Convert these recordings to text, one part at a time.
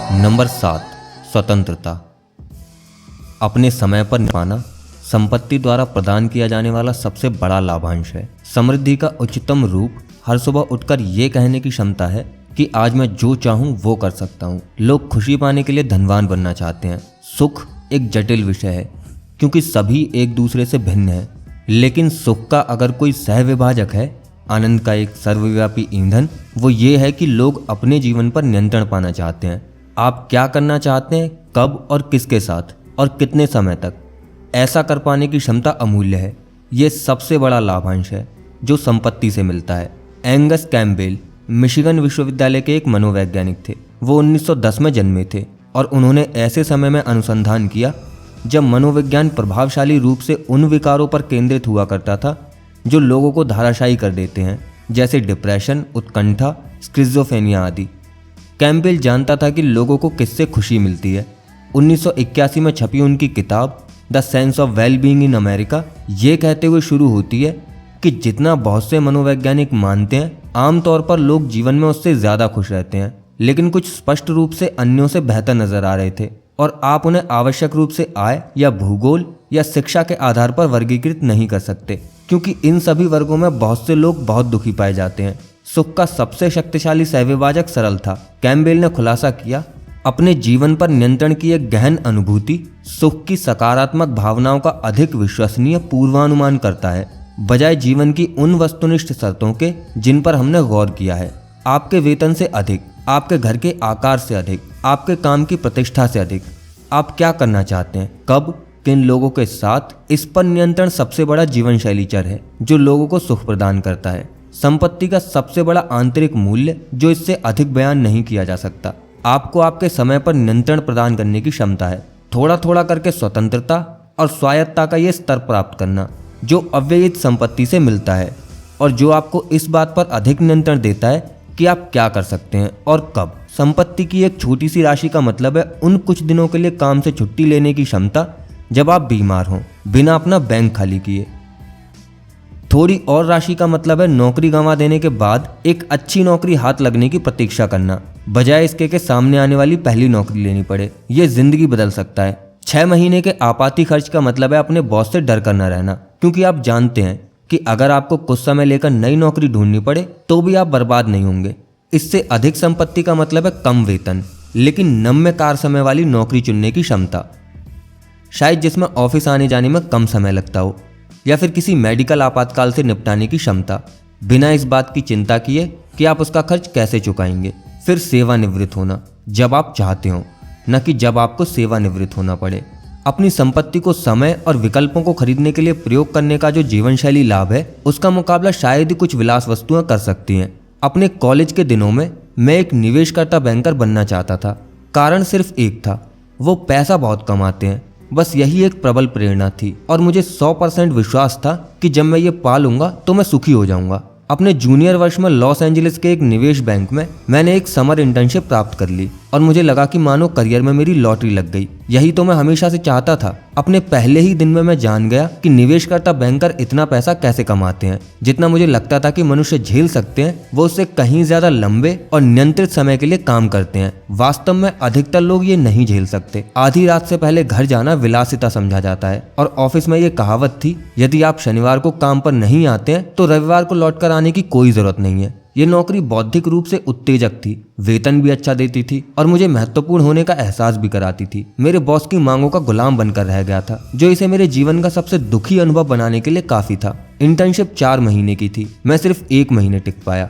Number 7, स्वतंत्रता। अपने समय पर पाना संपत्ति द्वारा प्रदान किया जाने वाला सबसे बड़ा लाभांश है। समृद्धि का उच्चतम रूप हर सुबह उठकर ये कहने की क्षमता है कि आज मैं जो चाहूं वो कर सकता हूं। लोग खुशी पाने के लिए धनवान बनना चाहते हैं। सुख एक जटिल विषय है क्योंकि सभी एक दूसरे से भिन्न हैं, लेकिन सुख का अगर कोई सहविभाजक है, आनंद का एक सर्वव्यापी ईंधन, वो ये है कि लोग अपने जीवन पर नियंत्रण पाना चाहते हैं। आप क्या करना चाहते हैं, कब और किसके साथ और कितने समय तक, ऐसा कर पाने की क्षमता अमूल्य है। ये सबसे बड़ा लाभांश है जो संपत्ति से मिलता है। एंगस कैम्पबेल मिशिगन विश्वविद्यालय के एक मनोवैज्ञानिक थे। वो 1910 में जन्मे थे और उन्होंने ऐसे समय में अनुसंधान किया जब मनोविज्ञान प्रभावशाली रूप से उन विकारों पर केंद्रित हुआ करता था जो लोगों को धाराशायी कर देते हैं, जैसे डिप्रेशन, उत्कंठा, स्किज़ोफ्रेनिया आदि। कैम्पबेल जानता था कि लोगों को किससे खुशी मिलती है। 1981 में छपी उनकी किताब the sense of well being in America ये कहते हुए शुरू होती है कि जितना बहुत से मनोवैज्ञानिक मानते हैं, आमतौर पर लोग जीवन में उससे ज़्यादा खुश रहते हैं, लेकिन कुछ स्पष्ट रूप से अन्यों से बेहतर नजर आ रहे थे और आप उन्हें आवश्यक रूप से आय या भूगोल या शिक्षा के आधार पर वर्गीकृत नहीं कर सकते, क्योंकि इन सभी वर्गों में बहुत से लोग बहुत दुखी पाए जाते हैं। सुख का सबसे शक्तिशाली सहविभाजक सरल था। कैम्पबेल ने खुलासा किया, अपने जीवन पर नियंत्रण की एक गहन अनुभूति सुख की सकारात्मक भावनाओं का अधिक विश्वसनीय पूर्वानुमान करता है, बजाय जीवन की उन वस्तुनिष्ठ शर्तों के जिन पर हमने गौर किया है। आपके वेतन से अधिक, आपके घर के आकार से अधिक, आपके काम की प्रतिष्ठा से अधिक। आप क्या करना चाहते हैं, कब, किन लोगों के साथ, इस पर नियंत्रण सबसे बड़ा जीवन शैली चर है जो लोगों को सुख प्रदान करता है। संपत्ति का सबसे बड़ा आंतरिक मूल्य जो इससे अधिक बयान नहीं किया जा सकता। आपको आपके समय पर नियंत्रण प्रदान करने की क्षमता है। थोड़ा थोड़ा करके स्वतंत्रता और स्वायत्तता का ये स्तर प्राप्त करना जो अव्ययित संपत्ति से मिलता है और जो आपको इस बात पर अधिक नियंत्रण देता है कि आप क्या कर सकते हैं और कब। संपत्ति की एक छोटी सी राशि का मतलब है उन कुछ दिनों के लिए काम से छुट्टी लेने की क्षमता जब आप बीमार हों, बिना अपना बैंक खाली किए। थोड़ी और राशि का मतलब है नौकरी गंवा देने के बाद एक अच्छी नौकरी हाथ लगने की प्रतीक्षा करना, बजाय इसके के सामने आने वाली पहली नौकरी लेनी पड़े। ये जिंदगी बदल सकता है। 6 महीने के आपाती खर्च का मतलब है अपने बॉस से डर कर न रहना, क्योंकि आप जानते हैं कि अगर आपको कुछ समय लेकर नई नौकरी ढूंढनी पड़े तो भी आप बर्बाद नहीं होंगे। इससे अधिक संपत्ति का मतलब है कम वेतन लेकिन नम्य कार्य समय वाली नौकरी चुनने की क्षमता, शायद जिसमें ऑफिस आने जाने में कम समय लगता हो, या फिर किसी मेडिकल आपातकाल से निपटाने की क्षमता, बिना इस बात की चिंता किए कि आप उसका खर्च कैसे चुकाएंगे। फिर सेवानिवृत्त होना जब आप चाहते हो, न कि जब आपको सेवानिवृत्त होना पड़े। अपनी संपत्ति को समय और विकल्पों को खरीदने के लिए प्रयोग करने का जो जीवन शैली लाभ है, उसका मुकाबला शायद ही कुछ विलास वस्तुएं कर सकती हैं। अपने कॉलेज के दिनों में मैं एक निवेशकर्ता बैंकर बनना चाहता था। कारण सिर्फ एक था, वो पैसा बहुत कमाते हैं। बस यही एक प्रबल प्रेरणा थी और मुझे 100% विश्वास था कि जब मैं ये पा लूंगा तो मैं सुखी हो जाऊंगा। अपने जूनियर वर्ष में लॉस एंजलिस के एक निवेश बैंक में मैंने एक समर इंटर्नशिप प्राप्त कर ली और मुझे लगा कि मानो करियर में मेरी लॉटरी लग गई। यही तो मैं हमेशा से चाहता था। अपने पहले ही दिन में मैं जान गया कि निवेशकर्ता बैंकर इतना पैसा कैसे कमाते हैं। जितना मुझे लगता था कि मनुष्य झेल सकते हैं, वो उससे कहीं ज्यादा लंबे और नियंत्रित समय के लिए काम करते हैं। वास्तव में अधिकतर लोग ये नहीं झेल सकते। आधी रात से पहले घर जाना विलासिता समझा जाता है और ऑफिस में ये कहावत थी, यदि आप शनिवार को काम पर नहीं आते हैं तो रविवार को लौटकर आने की कोई जरूरत नहीं है। ये नौकरी बौद्धिक रूप से उत्तेजक थी, वेतन भी अच्छा देती थी और मुझे महत्वपूर्ण होने का एहसास भी कराती थी। मेरे बॉस की मांगों का गुलाम बनकर रह गया था, जो इसे मेरे जीवन का सबसे दुखी अनुभव बनाने के लिए काफी था। इंटर्नशिप 4 महीने की थी, मैं सिर्फ 1 महीने टिक पाया।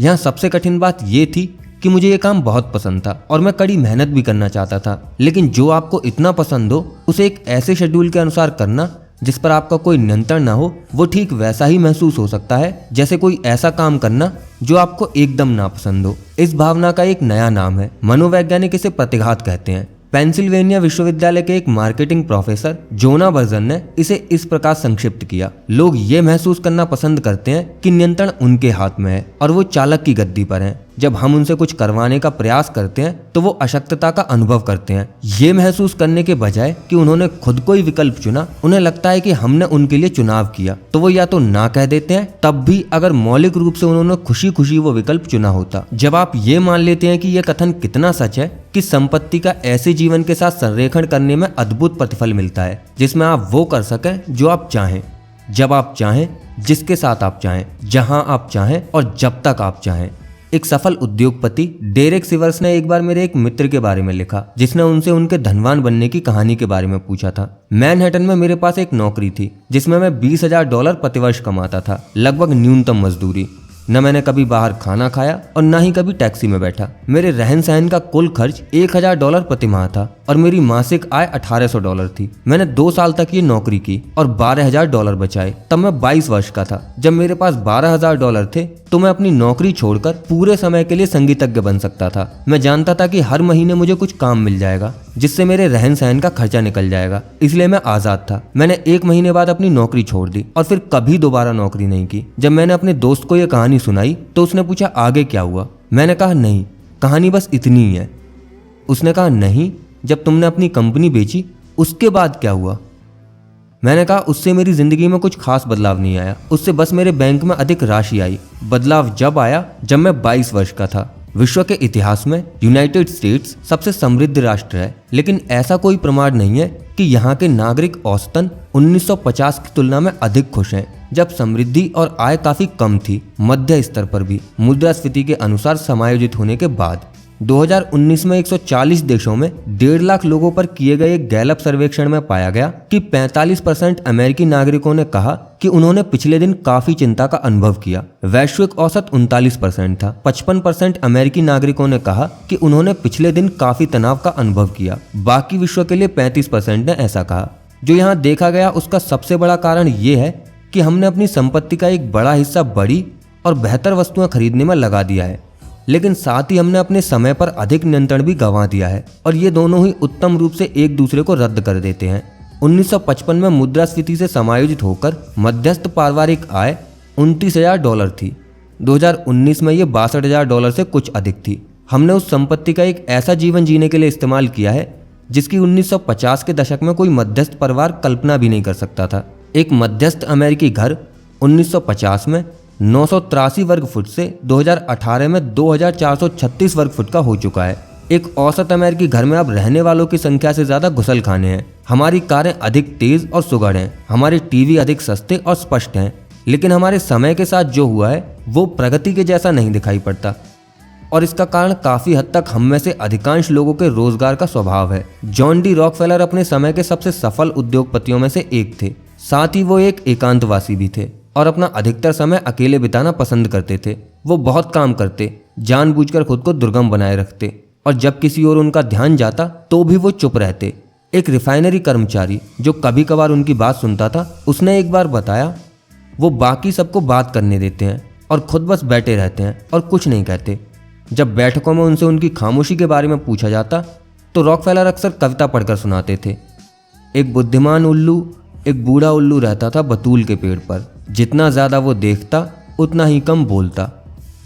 यहाँ सबसे कठिन बात ये थी कि मुझे ये काम बहुत पसंद था और मैं कड़ी मेहनत भी करना चाहता था, लेकिन जो आपको इतना पसंद हो उसे एक ऐसे शेड्यूल के अनुसार करना जिस पर आपका कोई नियंत्रण ना हो, वो ठीक वैसा ही महसूस हो सकता है जैसे कोई ऐसा काम करना जो आपको एकदम नापसंद हो। इस भावना का एक नया नाम है, मनोवैज्ञानिक इसे प्रतिघात कहते हैं। पेंसिल्वेनिया विश्वविद्यालय के एक मार्केटिंग प्रोफेसर जोना बर्जन ने इसे इस प्रकार संक्षिप्त किया, लोग ये महसूस करना पसंद करते हैं कि नियंत्रण उनके हाथ में है और वो चालक की गद्दी पर हैं। जब हम उनसे कुछ करवाने का प्रयास करते हैं तो वो अशक्तता का अनुभव करते हैं। ये महसूस करने के बजाय कि उन्होंने खुद कोई विकल्प चुना, उन्हें लगता है कि हमने उनके लिए चुनाव किया, तो वो या तो ना कह देते हैं, तब भी अगर मौलिक रूप से उन्होंने खुशी खुशी वो विकल्प चुना होता। जब आप ये मान लेते हैं कि यह कथन कितना सच है, कि संपत्ति का ऐसे जीवन के साथ संरेखण करने में अद्भुत प्रतिफल मिलता है जिसमें आप वो कर सकें जो आप चाहें, जब आप चाहें, जिसके साथ आप चाहें, जहां आप चाहें और जब तक आप चाहें। एक सफल उद्योगपति डेरेक सिवर्स ने एक बार मेरे एक मित्र के बारे में लिखा जिसने उनसे उनके धनवान बनने की कहानी के बारे में पूछा था। मैनहट्टन में मेरे पास एक नौकरी थी जिसमें मैं $20,000 प्रतिवर्ष कमाता था, लगभग न्यूनतम मजदूरी। न मैंने कभी बाहर खाना खाया और न ही कभी टैक्सी में बैठा। मेरे रहन सहन का कुल खर्च $1,000 प्रति माह था और मेरी मासिक आय $1,800 थी। मैंने 2 साल तक ये नौकरी की और $12,000 बचाए। तब मैं 22 वर्ष का था। जब मेरे पास $12,000 थे तो मैं अपनी नौकरी छोड़कर पूरे समय के लिए संगीतज्ञ बन सकता था। मैं जानता था कि हर महीने मुझे कुछ काम मिल जाएगा जिससे मेरे रहन सहन का खर्चा निकल जाएगा, इसलिए मैं आजाद था। मैंने 1 महीने बाद अपनी नौकरी छोड़ दी और फिर कभी दोबारा नौकरी नहीं की। जब मैंने अपने दोस्त को यह कहानी सुनाई तो उसने पूछा आगे क्या हुआ। मैंने कहा नहीं, कहानी बस इतनी ही है। उसने कहा नहीं, जब तुमने अपनी कंपनी बेची उसके बाद क्या हुआ। मैंने कहा उससे मेरी जिंदगी में कुछ खास बदलाव नहीं आया, उससे बस मेरे बैंक में अधिक राशि आई। बदलाव जब आया जब मैं 22 वर्ष का था। विश्व के इतिहास में यूनाइटेड स्टेट्स सबसे समृद्ध राष्ट्र है, लेकिन ऐसा कोई प्रमाण नहीं है कि यहाँ के नागरिक औसतन 1950 की तुलना में अधिक खुश हैं, जब समृद्धि और आय काफी कम थी, मध्य स्तर पर भी, मुद्रास्फीति के अनुसार समायोजित होने के बाद। 2019 में 140 देशों में 1.5 लाख लोगों पर किए गए एक गैलप सर्वेक्षण में पाया गया कि 45% अमेरिकी नागरिकों ने कहा कि उन्होंने पिछले दिन काफी चिंता का अनुभव किया। वैश्विक औसत 39% था। 55% अमेरिकी नागरिकों ने कहा कि उन्होंने पिछले दिन काफी तनाव का अनुभव किया। बाकी विश्व के लिए 35% ने ऐसा कहा। जो यहाँ देखा गया उसका सबसे बड़ा कारण ये है कि हमने अपनी संपत्ति का एक बड़ा हिस्सा बड़ी और बेहतर वस्तुएं खरीदने में लगा दिया है, लेकिन साथ ही हमने अपने समय पर अधिक नियंत्रण भी गंवा दिया है और ये दोनों ही उत्तम रूप से एक दूसरे को रद्द कर देते हैं। 1955 में मुद्रास्फीति से समायोजित होकर मध्यस्थ पारिवारिक आय $29,000 थी। 2019 में ये $62,000 से कुछ अधिक थी। हमने उस संपत्ति का एक ऐसा जीवन जीने के लिए इस्तेमाल किया है जिसकी 1950 के दशक में कोई मध्यस्थ परिवार कल्पना भी नहीं कर सकता था। एक मध्यस्थ अमेरिकी घर 1950 में 983 वर्ग फुट से 2018 में 2436 वर्ग फुट का हो चुका है। एक औसत अमेरिकी घर में अब रहने वालों की संख्या से ज्यादा घुसलखाने हैं। हमारी कारें अधिक तेज और सुगढ़ हैं, हमारे टीवी अधिक सस्ते और स्पष्ट हैं, लेकिन हमारे समय के साथ जो हुआ है वो प्रगति के जैसा नहीं दिखाई पड़ता और इसका कारण काफी हद तक हम में से अधिकांश लोगों के रोजगार का स्वभाव है। जॉन डी रॉकफेलर अपने समय के सबसे सफल उद्योगपतियों में से एक थे। साथ ही वो एक एकांतवासी भी थे और अपना अधिकतर समय अकेले बिताना पसंद करते थे। वो बहुत काम करते, जानबूझकर खुद को दुर्गम बनाए रखते और जब किसी और उनका ध्यान जाता तो भी वो चुप रहते। एक रिफाइनरी कर्मचारी जो कभी कभार उनकी बात सुनता था, उसने एक बार बताया वो बाकी सबको बात करने देते हैं और खुद बस बैठे रहते हैं और कुछ नहीं कहते। जब बैठकों में उनसे उनकी खामोशी के बारे में पूछा जाता तो रॉकफेलर अक्सर कविता पढ़कर सुनाते थे। एक बुद्धिमान उल्लू एक बूढ़ा उल्लू रहता था बतूल के पेड़ पर। जितना ज्यादा वो देखता उतना ही कम बोलता,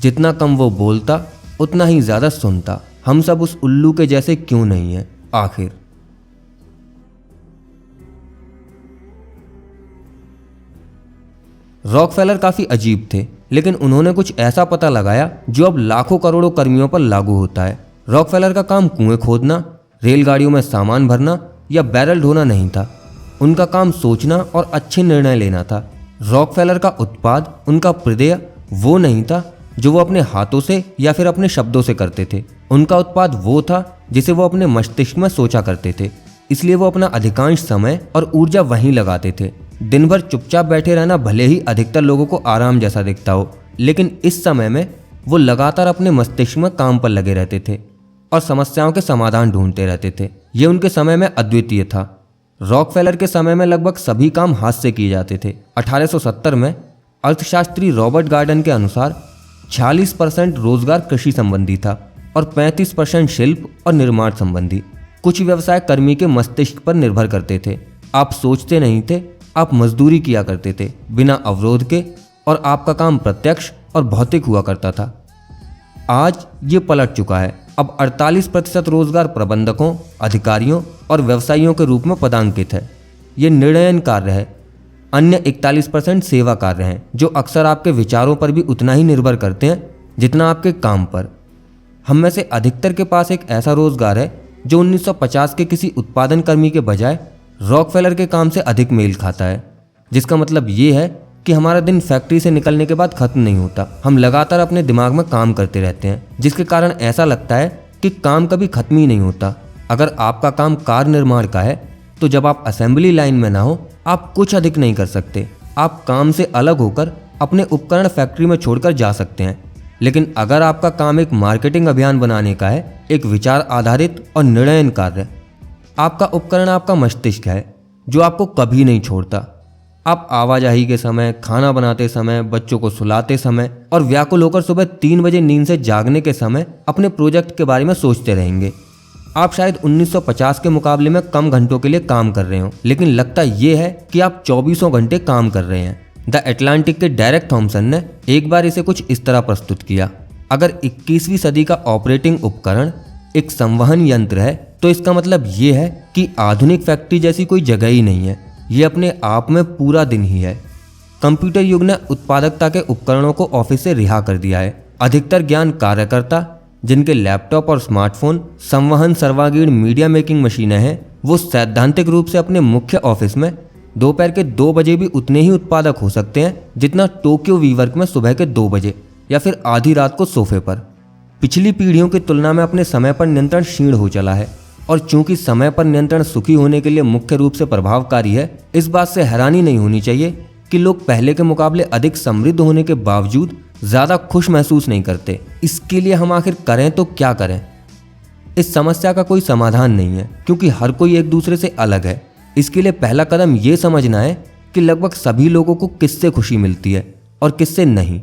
जितना कम वो बोलता उतना ही ज्यादा सुनता। हम सब उस उल्लू के जैसे क्यों नहीं हैं आखिर। रॉकफेलर काफी अजीब थे, लेकिन उन्होंने कुछ ऐसा पता लगाया जो अब लाखों करोड़ों कर्मियों पर लागू होता है। रॉकफेलर का काम कुएं खोदना, रेलगाड़ियों में सामान भरना या बैरल ढोना नहीं था। उनका काम सोचना और अच्छे निर्णय लेना था। रॉकफेलर का उत्पाद, उनका प्रदेय वो नहीं था जो वो अपने हाथों से या फिर अपने शब्दों से करते थे। उनका उत्पाद वो था जिसे वो अपने मस्तिष्क में सोचा करते थे। इसलिए वो अपना अधिकांश समय और ऊर्जा वहीं लगाते थे। दिन भर चुपचाप बैठे रहना भले ही अधिकतर लोगों को आराम जैसा दिखता हो, लेकिन इस समय में वो लगातार अपने मस्तिष्क में काम पर लगे रहते थे और समस्याओं के समाधान ढूंढते रहते थे। ये उनके समय में अद्वितीय था। रॉकफेलर के समय में लगभग सभी काम हाथ से किए जाते थे। 1870 में अर्थशास्त्री रॉबर्ट गार्डन के अनुसार 46% रोजगार कृषि संबंधी था और 35% शिल्प और निर्माण संबंधी। कुछ व्यवसाय कर्मी के मस्तिष्क पर निर्भर करते थे। आप सोचते नहीं थे, आप मजदूरी किया करते थे बिना अवरोध के और आपका काम प्रत्यक्ष और भौतिक हुआ करता था। आज ये पलट चुका है। अब 48% रोजगार प्रबंधकों, अधिकारियों और व्यवसायियों के रूप में पदांकित है। ये निर्णयन कार्य है। अन्य 41% सेवा कार्य हैं जो अक्सर आपके विचारों पर भी उतना ही निर्भर करते हैं जितना आपके काम पर। हम में से अधिकतर के पास एक ऐसा रोजगार है जो 1950 के किसी उत्पादन कर्मी के बजाय रॉकफेलर के काम से अधिक मेल खाता है, जिसका मतलब ये है कि हमारा दिन फैक्ट्री से निकलने के बाद खत्म नहीं होता। हम लगातार अपने दिमाग में काम करते रहते हैं, जिसके कारण ऐसा लगता है कि काम कभी खत्म ही नहीं होता। अगर आपका काम कार निर्माण का है तो जब आप असेंबली लाइन में ना हो आप कुछ अधिक नहीं कर सकते। आप काम से अलग होकर अपने उपकरण फैक्ट्री में छोड़कर जा सकते हैं। लेकिन अगर आपका काम एक मार्केटिंग अभियान बनाने का है, एक विचार आधारित और निर्णयन कार्य, आपका उपकरण आपका मस्तिष्क है जो आपको कभी नहीं छोड़ता। आप आवाजाही के समय, खाना बनाते समय, बच्चों को सुलाते समय और व्याकुल होकर सुबह 3 बजे नींद से जागने के समय अपने प्रोजेक्ट के बारे में सोचते रहेंगे। आप शायद 1950 के मुकाबले में कम घंटों के लिए काम कर रहे हो, लेकिन लगता यह है कि आप 24 घंटे काम कर रहे हैं। द अटलांटिक के डेरेक थॉमसन ने एक बार इसे कुछ इस तरह प्रस्तुत किया। अगर 21वीं सदी का ऑपरेटिंग उपकरण एक संवहन यंत्र है तो इसका मतलब ये है कि आधुनिक फैक्ट्री जैसी कोई जगह ही नहीं है, ये अपने आप में पूरा दिन ही है। कंप्यूटर युग ने उत्पादकता के उपकरणों को ऑफिस से रिहा कर दिया है। अधिकतर ज्ञान कार्यकर्ता जिनके लैपटॉप और स्मार्टफोन संवहन सर्वागीण मीडिया मेकिंग मशीनें हैं, वो सैद्धांतिक रूप से अपने मुख्य ऑफिस में दोपहर के 2 बजे भी उतने ही उत्पादक हो सकते हैं जितना टोक्यो वीवर्क में सुबह के 2 बजे या फिर आधी रात को सोफे पर। पिछली पीढ़ियों की तुलना में अपने समय पर नियंत्रण क्षीण हो चला है, और चूंकि समय पर नियंत्रण सुखी होने के लिए मुख्य रूप से प्रभावकारी है, इस बात से हैरानी नहीं होनी चाहिए कि लोग पहले के मुकाबले अधिक समृद्ध होने के बावजूद ज्यादा खुश महसूस नहीं करते। इसके लिए हम आखिर करें तो क्या करें? इस समस्या का कोई समाधान नहीं है, क्योंकि हर कोई एक दूसरे से अलग है। इसके लिए पहला कदम ये समझना है कि लगभग सभी लोगों को किससे खुशी मिलती है और किससे नहीं।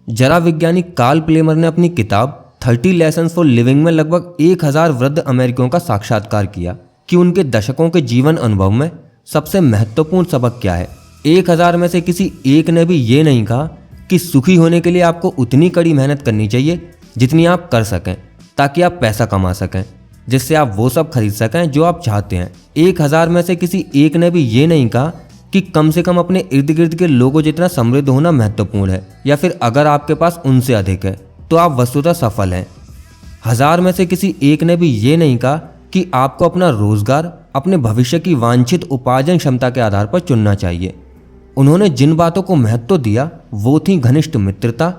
जरा वैज्ञानिक कार्ल प्लेमर ने अपनी किताब 30 लेसन्स फॉर लिविंग में लगभग 1000 वृद्ध अमेरिकियों का साक्षात्कार किया कि उनके दशकों के जीवन अनुभव में सबसे महत्वपूर्ण सबक क्या है। 1000 में से किसी एक ने भी ये नहीं कहा कि सुखी होने के लिए आपको उतनी कड़ी मेहनत करनी चाहिए जितनी आप कर सकें, ताकि आप पैसा कमा सकें, जिससे आप वो सब खरीद सकें जो आप चाहते हैं। 1000 में से किसी एक ने भी ये नहीं कहा कि कम से कम अपने इर्द गिर्द के लोगों जितना समृद्ध होना महत्वपूर्ण है, या फिर अगर आपके पास उनसे अधिक है तो आप वस्तुतः सफल हैं। 1000 में से किसी एक ने भी ये नहीं कहा कि आपको अपना रोजगार अपने भविष्य की वांछित उपार्जन क्षमता के आधार पर चुनना चाहिए। उन्होंने जिन बातों को महत्व दिया वो थी घनिष्ठ मित्रता,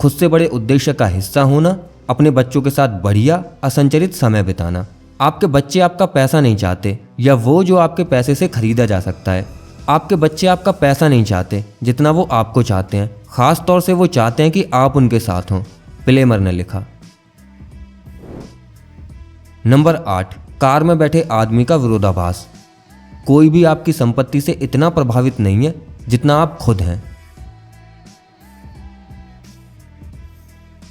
खुद से बड़े उद्देश्य का हिस्सा होना, अपने बच्चों के साथ बढ़िया असंचरित समय बिताना। आपके बच्चे आपका पैसा नहीं चाहते, या वो जो आपके पैसे से खरीदा जा सकता है। आपके बच्चे आपका पैसा नहीं चाहते जितना वो आपको चाहते हैं। खास तौर से वो चाहते हैं कि आप उनके साथ हों, प्लेमर ने लिखा। नंबर 8, कार में बैठे आदमी का विरोधाभास। कोई भी आपकी संपत्ति से इतना प्रभावित नहीं है जितना आप खुद हैं।